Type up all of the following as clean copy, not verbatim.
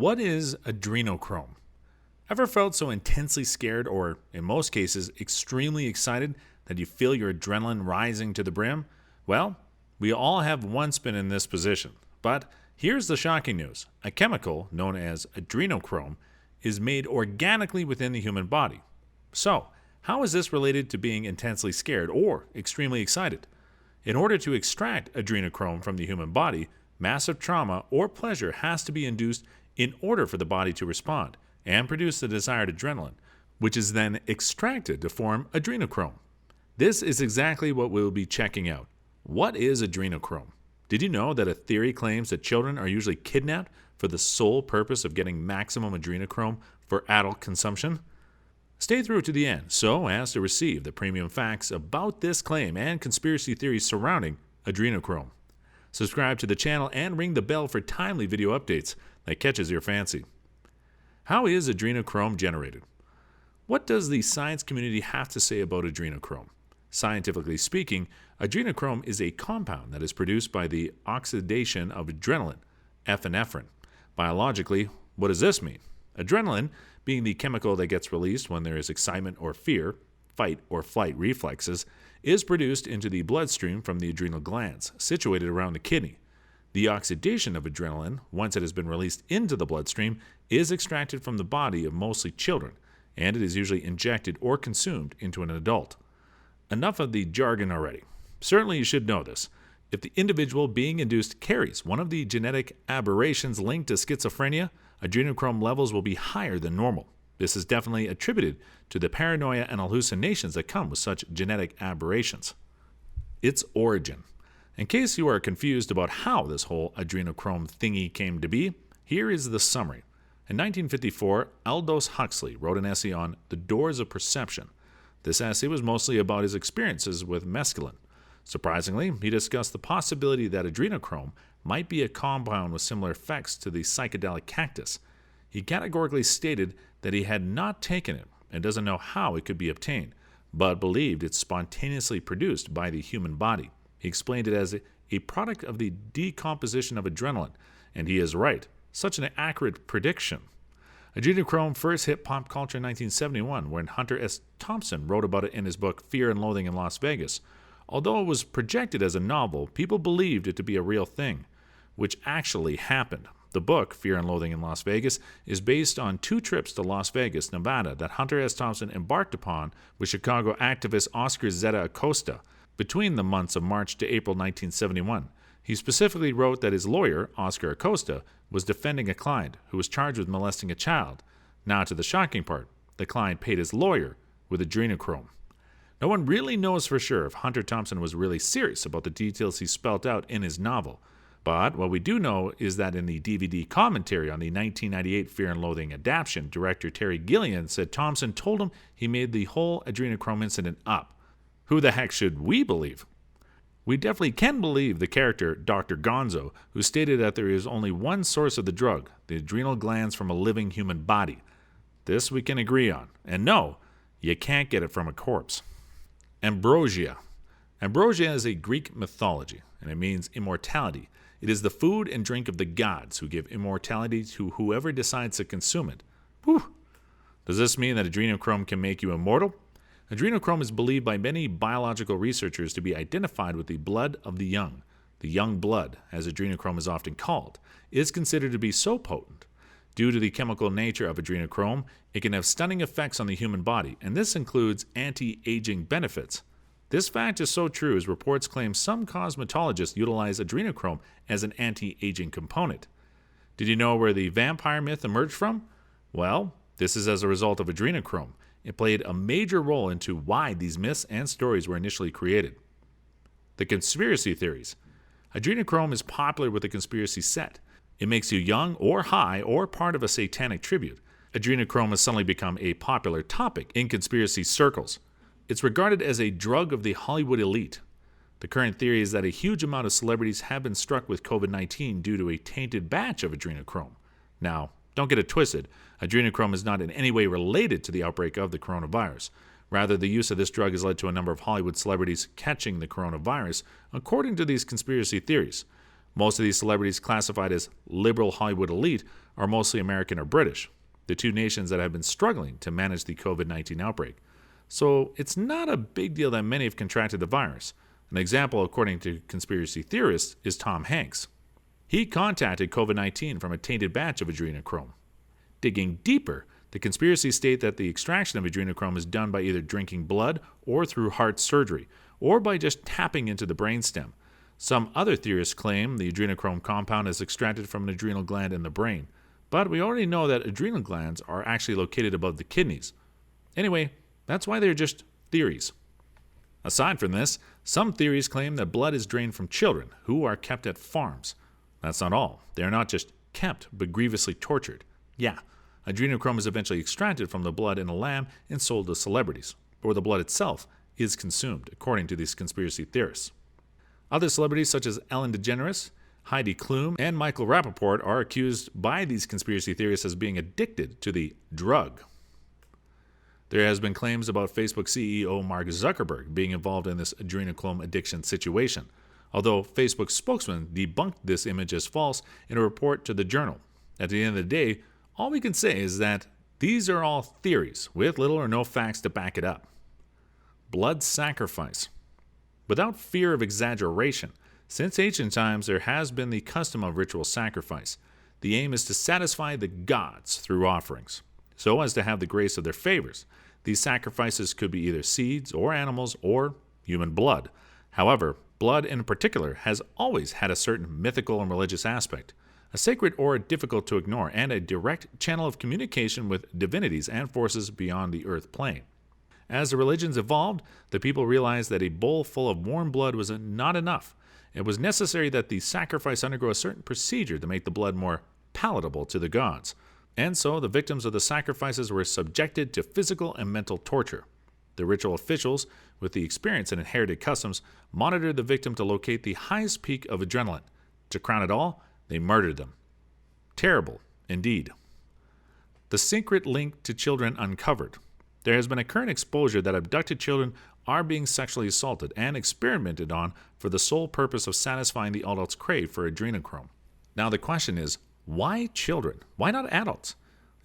What is adrenochrome? Ever felt so intensely scared or, in most cases, extremely excited that you feel your adrenaline rising to the brim? Well, we all have once been in this position. But here's the shocking news. A chemical known as adrenochrome is made organically within the human body. So, how is this related to being intensely scared or extremely excited? In order to extract adrenochrome from the human body, massive trauma or pleasure has to be induced in order for the body to respond and produce the desired adrenaline, which is then extracted to form adrenochrome. This is exactly what we'll be checking out. What is adrenochrome? Did you know that a theory claims that children are usually kidnapped for the sole purpose of getting maximum adrenochrome for adult consumption? Stay through to the end so as to receive the premium facts about this claim and conspiracy theories surrounding adrenochrome. Subscribe to the channel and ring the bell for timely video updates that catches your fancy. How is adrenochrome generated? What does the science community have to say about adrenochrome? Scientifically speaking, adrenochrome is a compound that is produced by the oxidation of adrenaline, epinephrine. Biologically, what does this mean? Adrenaline, being the chemical that gets released when there is excitement or fear, fight or flight reflexes, is produced into the bloodstream from the adrenal glands situated around the kidney. The oxidation of adrenaline, once it has been released into the bloodstream, is extracted from the body of mostly children, and it is usually injected or consumed into an adult. Enough of the jargon already. Certainly you should know this. If the individual being induced carries one of the genetic aberrations linked to schizophrenia, adrenochrome levels will be higher than normal. This is definitely attributed to the paranoia and hallucinations that come with such genetic aberrations. Its origin. In case you are confused about how this whole adrenochrome thingy came to be, here is the summary. In 1954, Aldous Huxley wrote an essay on The Doors of Perception. This essay was mostly about his experiences with mescaline. Surprisingly, he discussed the possibility that adrenochrome might be a compound with similar effects to the psychedelic cactus. He categorically stated that he had not taken it and doesn't know how it could be obtained, but believed it's spontaneously produced by the human body. He explained it as a product of the decomposition of adrenaline, and he is right. Such an accurate prediction. Adrenochrome first hit pop culture in 1971 when Hunter S. Thompson wrote about it in his book Fear and Loathing in Las Vegas. Although it was projected as a novel, people believed it to be a real thing, which actually happened. The book, Fear and Loathing in Las Vegas, is based on 2 trips to Las Vegas, Nevada that Hunter S. Thompson embarked upon with Chicago activist Oscar Zeta Acosta between the months of March to April 1971. He specifically wrote that his lawyer, Oscar Acosta, was defending a client who was charged with molesting a child. Now to the shocking part, the client paid his lawyer with adrenochrome. No one really knows for sure if Hunter Thompson was really serious about the details he spelt out in his novel. But what we do know is that in the DVD commentary on the 1998 Fear and Loathing adaptation, director Terry Gilliam said Thompson told him he made the whole adrenochrome incident up. Who the heck should we believe? We definitely can believe the character Dr. Gonzo, who stated that there is only one source of the drug, the adrenal glands from a living human body. This we can agree on. And no, you can't get it from a corpse. Ambrosia. Ambrosia is a Greek mythology, and it means immortality. It is the food and drink of the gods who give immortality to whoever decides to consume it. Whew. Does this mean that adrenochrome can make you immortal? Adrenochrome is believed by many biological researchers to be identified with the blood of the young. The young blood, as adrenochrome is often called, is considered to be so potent. Due to the chemical nature of adrenochrome, it can have stunning effects on the human body, and this includes anti-aging benefits. This fact is so true as reports claim some cosmetologists utilize adrenochrome as an anti-aging component. Did you know where the vampire myth emerged from? Well, this is as a result of adrenochrome. It played a major role into why these myths and stories were initially created. The conspiracy theories. Adrenochrome is popular with the conspiracy set. It makes you young or high or part of a satanic tribute. Adrenochrome has suddenly become a popular topic in conspiracy circles. It's regarded as a drug of the Hollywood elite. The current theory is that a huge amount of celebrities have been struck with COVID-19 due to a tainted batch of adrenochrome. Now, don't get it twisted. Adrenochrome is not in any way related to the outbreak of the coronavirus. Rather, the use of this drug has led to a number of Hollywood celebrities catching the coronavirus, according to these conspiracy theories. Most of these celebrities, classified as liberal Hollywood elite, are mostly American or British, the two nations that have been struggling to manage the COVID-19 outbreak. So it's not a big deal that many have contracted the virus. An example, according to conspiracy theorists, is Tom Hanks. He contacted COVID-19 from a tainted batch of adrenochrome. Digging deeper, the conspiracies state that the extraction of adrenochrome is done by either drinking blood or through heart surgery, or by just tapping into the brainstem. Some other theorists claim the adrenochrome compound is extracted from an adrenal gland in the brain, but we already know that adrenal glands are actually located above the kidneys. Anyway, that's why they're just theories. Aside from this, some theories claim that blood is drained from children who are kept at farms. That's not all. They are not just kept, but grievously tortured. Yeah, adrenochrome is eventually extracted from the blood in a lamb and sold to celebrities, or the blood itself is consumed, according to these conspiracy theorists. Other celebrities such as Ellen DeGeneres, Heidi Klum, and Michael Rappaport are accused by these conspiracy theorists as being addicted to the drug. There has been claims about Facebook CEO Mark Zuckerberg being involved in this adrenochrome addiction situation, although Facebook spokesman debunked this image as false in a report to the Journal. At the end of the day, all we can say is that these are all theories with little or no facts to back it up. Blood sacrifice. Without fear of exaggeration, since ancient times there has been the custom of ritual sacrifice. The aim is to satisfy the gods through offerings, so as to have the grace of their favors. These sacrifices could be either seeds or animals or human blood. However, blood in particular has always had a certain mythical and religious aspect, a sacred aura difficult to ignore, and a direct channel of communication with divinities and forces beyond the earth plane. As the religions evolved, the people realized that a bowl full of warm blood was not enough. It was necessary that the sacrifice undergo a certain procedure to make the blood more palatable to the gods. And so the victims of the sacrifices were subjected to physical and mental torture. The ritual officials, with the experience and inherited customs, monitored the victim to locate the highest peak of adrenaline. To crown it all, they murdered them. Terrible, indeed. The secret link to children uncovered. There has been a current exposure that abducted children are being sexually assaulted and experimented on for the sole purpose of satisfying the adult's crave for adrenochrome. Now the question is, why children? Why not adults?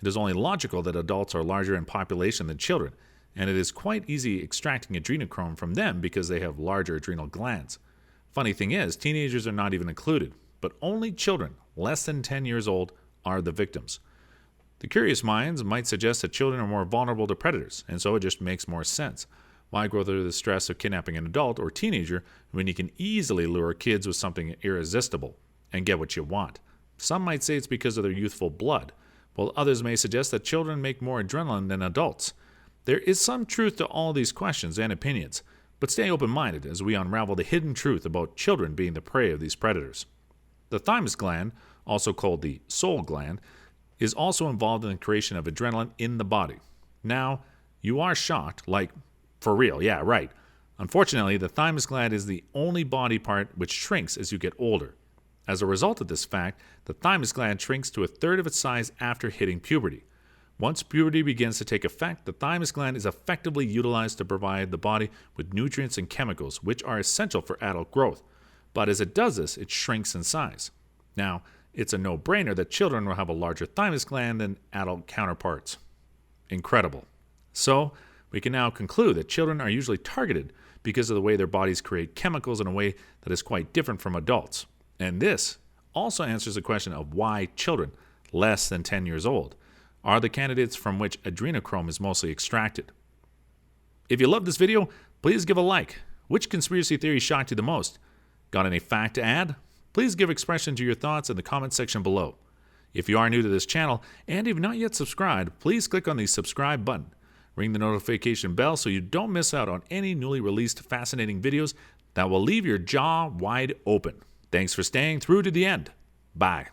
It is only logical that adults are larger in population than children, and it is quite easy extracting adrenochrome from them because they have larger adrenal glands. Funny thing is, teenagers are not even included, but only children less than 10 years old are the victims. The curious minds might suggest that children are more vulnerable to predators, and so it just makes more sense. Why go through the stress of kidnapping an adult or teenager when you can easily lure kids with something irresistible and get what you want? Some might say it's because of their youthful blood, while others may suggest that children make more adrenaline than adults. There is some truth to all these questions and opinions, but stay open-minded as we unravel the hidden truth about children being the prey of these predators. The thymus gland, also called the soul gland, is also involved in the creation of adrenaline in the body. Now, you are shocked, like, for real, yeah, right. Unfortunately, the thymus gland is the only body part which shrinks as you get older. As a result of this fact, the thymus gland shrinks to a third of its size after hitting puberty. Once puberty begins to take effect, the thymus gland is effectively utilized to provide the body with nutrients and chemicals which are essential for adult growth. But as it does this, it shrinks in size. Now, it's a no-brainer that children will have a larger thymus gland than adult counterparts. Incredible. So, we can now conclude that children are usually targeted because of the way their bodies create chemicals in a way that is quite different from adults. And this also answers the question of why children less than 10 years old are the candidates from which adrenochrome is mostly extracted. If you loved this video, please give a like. Which conspiracy theory shocked you the most? Got any fact to add? Please give expression to your thoughts in the comment section below. If you are new to this channel and have not yet subscribed, please click on the subscribe button. Ring the notification bell so you don't miss out on any newly released fascinating videos that will leave your jaw wide open. Thanks for staying through to the end. Bye.